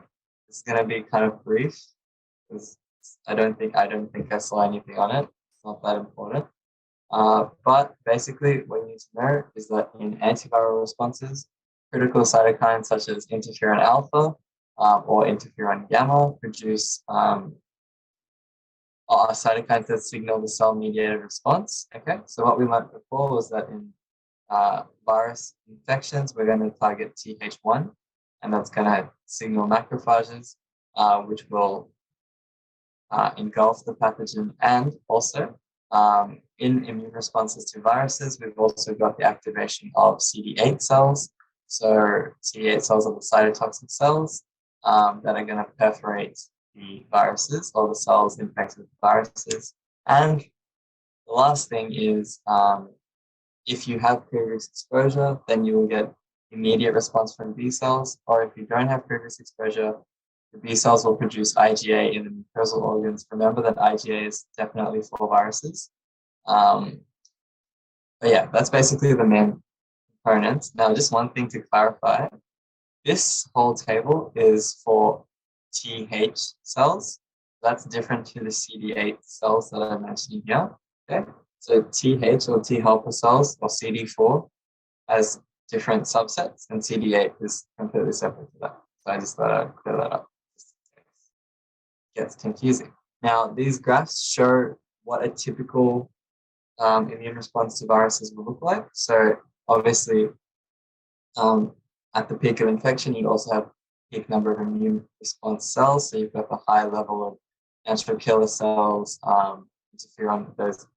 it's going to be kind of brief because I don't think I saw anything on it. It's not that important. But basically, what you need to know is that in antiviral responses, critical cytokines such as interferon alpha or interferon gamma produce cytokines that signal the cell-mediated response. Okay, so what we learned before was that in virus infections, we're going to target TH1, and that's going to signal macrophages, which will engulf the pathogen. And also in immune responses to viruses, we've also got the activation of CD8 cells. So CD8 cells are the cytotoxic cells that are going to perforate the viruses or the cells infected with viruses. And the last thing is if you have previous exposure, then you will get immediate response from B cells, or if you don't have previous exposure, the B cells will produce IgA in the mucosal organs. Remember that IgA is definitely for viruses. But yeah, that's basically the main components. Now, just one thing to clarify, this whole table is for TH cells. That's different to the CD8 cells that I'm mentioning here. Okay, so TH or T helper cells or CD4 has different subsets, and CD8 is completely separate to that. So I just thought I'd clear that up. Gets confusing. Now, these graphs show what a typical immune response to viruses will look like. So obviously, at the peak of infection, you also have peak number of immune response cells. So you've got the high level of natural killer cells, interferon with those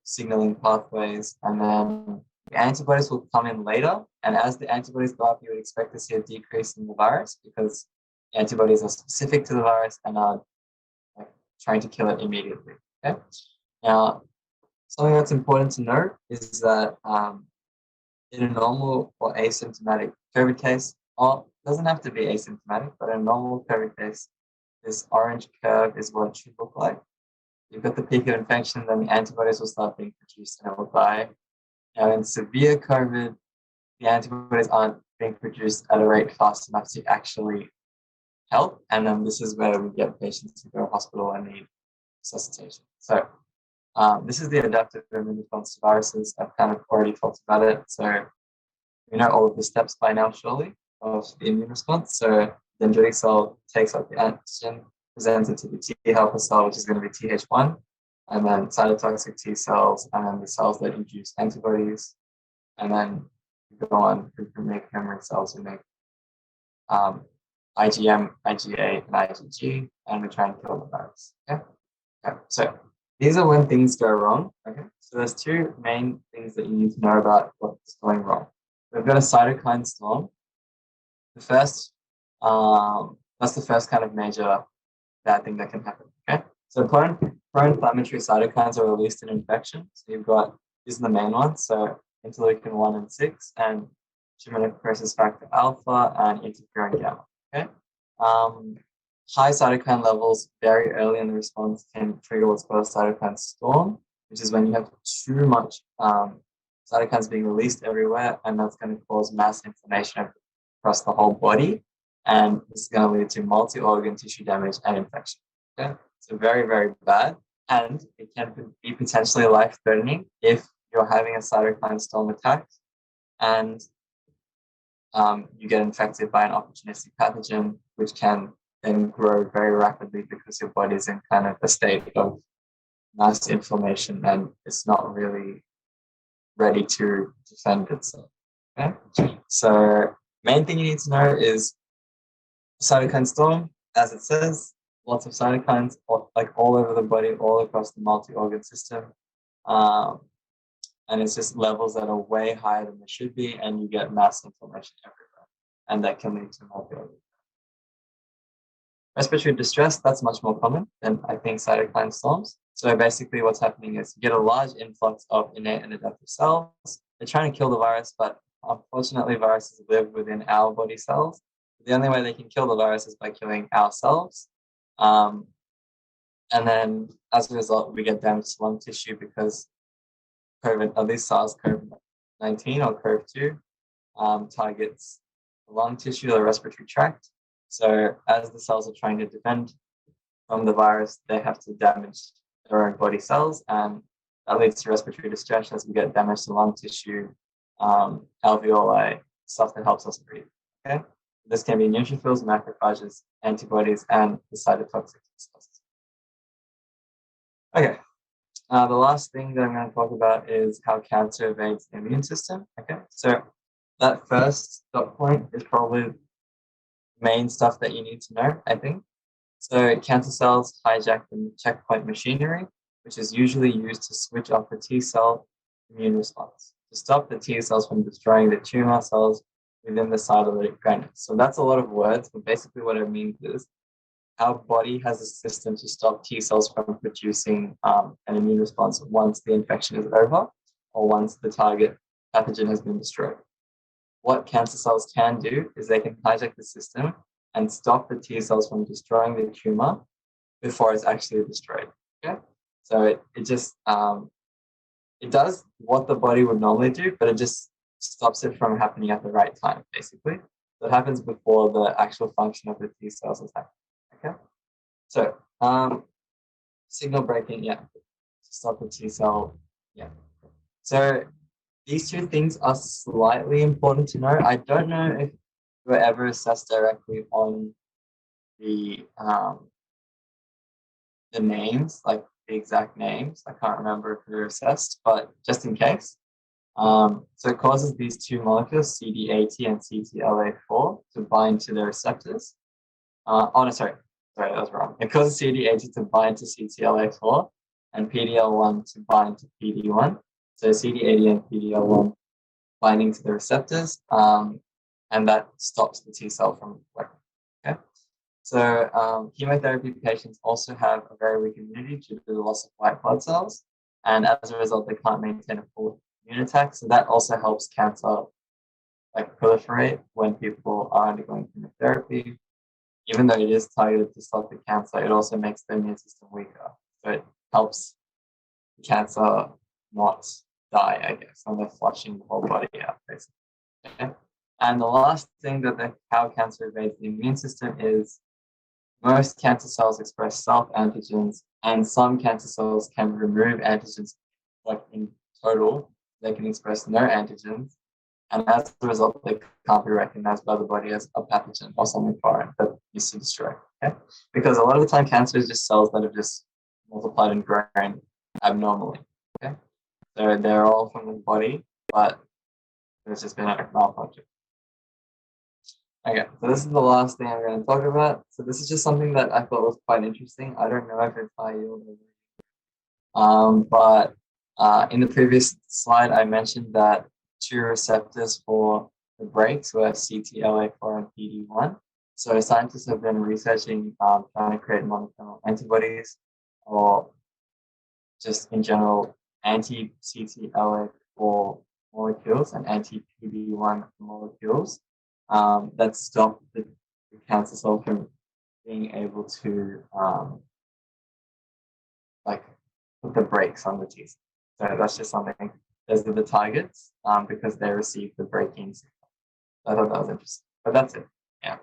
signaling pathways, and then the antibodies will come in later. And as the antibodies go up, you would expect to see a decrease in the virus because antibodies are specific to the virus and are trying to kill it immediately. Okay. Now, something that's important to note is that in a normal or asymptomatic COVID case, or doesn't have to be asymptomatic, but in a normal COVID case, this orange curve is what it should look like. You've got the peak of infection, then the antibodies will start being produced and it will die. Now, in severe COVID, the antibodies aren't being produced at a rate fast enough to actually help. And then this is where we get patients who go to hospital and need resuscitation. So this is the adaptive immune response to viruses. I've kind of already talked about it. So we know all of the steps by now, surely, of the immune response. So the dendritic cell takes up the antigen, presents it to the T helper cell, which is going to be Th1, and then cytotoxic T cells, and then the cells that induce antibodies, and then go on to make memory cells who make IgM, IgA, and IgG, and we try and kill the virus. Okay? Okay. So these are when things go wrong. Okay. So there's two main things that you need to know about what's going wrong. We've got a cytokine storm. The first, that's the first kind of major bad thing that can happen. Okay. So pro-inflammatory cytokines are released in infection. So you've got, these are the main ones. So interleukin 1 and 6, and tumor necrosis factor alpha, and interferon gamma. Okay. High cytokine levels very early in the response can trigger what's called a cytokine storm, which is when you have too much cytokines being released everywhere, and that's going to cause mass inflammation across the whole body, and this is going to lead to multi-organ tissue damage and infection. Okay, so very, very bad, and it can be potentially life-threatening if you're having a cytokine storm attack, and you get infected by an opportunistic pathogen, which can then grow very rapidly because your body's in kind of a state of mass inflammation and it's not really ready to defend itself. Okay? So main thing you need to know is cytokine storm, as it says, lots of cytokines like all over the body, all across the multi-organ system. And it's just levels that are way higher than they should be, and you get mass inflammation everywhere. And that can lead to multi-organ. Respiratory distress, that's much more common than I think cytokine storms. So basically what's happening is you get a large influx of innate and adaptive cells. They're trying to kill the virus, but unfortunately viruses live within our body cells. The only way they can kill the virus is by killing ourselves. And then as a result, we get damage to lung tissue because COVID, at least SARS-CoV-19 or CoV-2 targets the lung tissue, the respiratory tract. So as the cells are trying to defend from the virus, they have to damage their own body cells, and that leads to respiratory distress as we get damage to lung tissue, alveoli, stuff that helps us breathe. Okay, this can be neutrophils, macrophages, antibodies, and the cytotoxic cells. Okay, the last thing that I'm going to talk about is how cancer evades the immune system. Okay, so that first dot point is probably the main stuff that you need to know, I think. So cancer cells hijack the checkpoint machinery, which is usually used to switch off the T cell immune response to stop the T cells from destroying the tumor cells within the cytolytic granule. So that's a lot of words, but basically what it means is our body has a system to stop T cells from producing an immune response once the infection is over or once the target pathogen has been destroyed. What cancer cells can do is they can hijack the system and stop the T cells from destroying the tumor before it's actually destroyed. Okay, so it just it does what the body would normally do, but it just stops it from happening at the right time, basically. So it happens before the actual function of the T cells is happening. Okay, so signal breaking, yeah, to stop the T cell, yeah. So these two things are slightly important to know. I don't know if you were ever assessed directly on the names, like the exact names. I can't remember if you were assessed, but just in case. So it causes these two molecules, CD80 and CTLA4, to bind to their receptors. Sorry, that was wrong. It causes CD80 to bind to CTLA4 and PDL1 to bind to PD1. So CD80 and PDL1 binding to the receptors, and that stops the T cell from working. Okay, so chemotherapy patients also have a very weak immunity due to the loss of white blood cells, and as a result, they can't maintain a full immune attack. So that also helps cancer like proliferate when people are undergoing chemotherapy. Even though it is targeted to stop the cancer, it also makes the immune system weaker. So it helps the cancer not die, I guess, and they're flushing the whole body out, basically. Okay? And the last thing that how cancer evades the immune system is most cancer cells express self-antigens, and some cancer cells can remove antigens. Like in total, they can express no antigens, and as a result, they can't be recognized by the body as a pathogen or something foreign that needs to destroy. Okay? Because a lot of the time, cancer is just cells that have just multiplied and grown abnormally. Okay? So they're all from the body, but there's just been a malfunction. Okay, so this is the last thing I'm going to talk about. So this is just something that I thought was quite interesting. I don't know if it's high yield but in the previous slide, I mentioned that two receptors for the brakes were CTLA4 and PD1. So scientists have been researching trying to create monoclonal antibodies or just in general anti-CTLA4 molecules and anti-PD1 molecules that stop the cancer cell from being able to like put the brakes on the T cell. So that's just something. Those are the targets because they receive the braking signal. I thought that was interesting. But that's it. Yeah.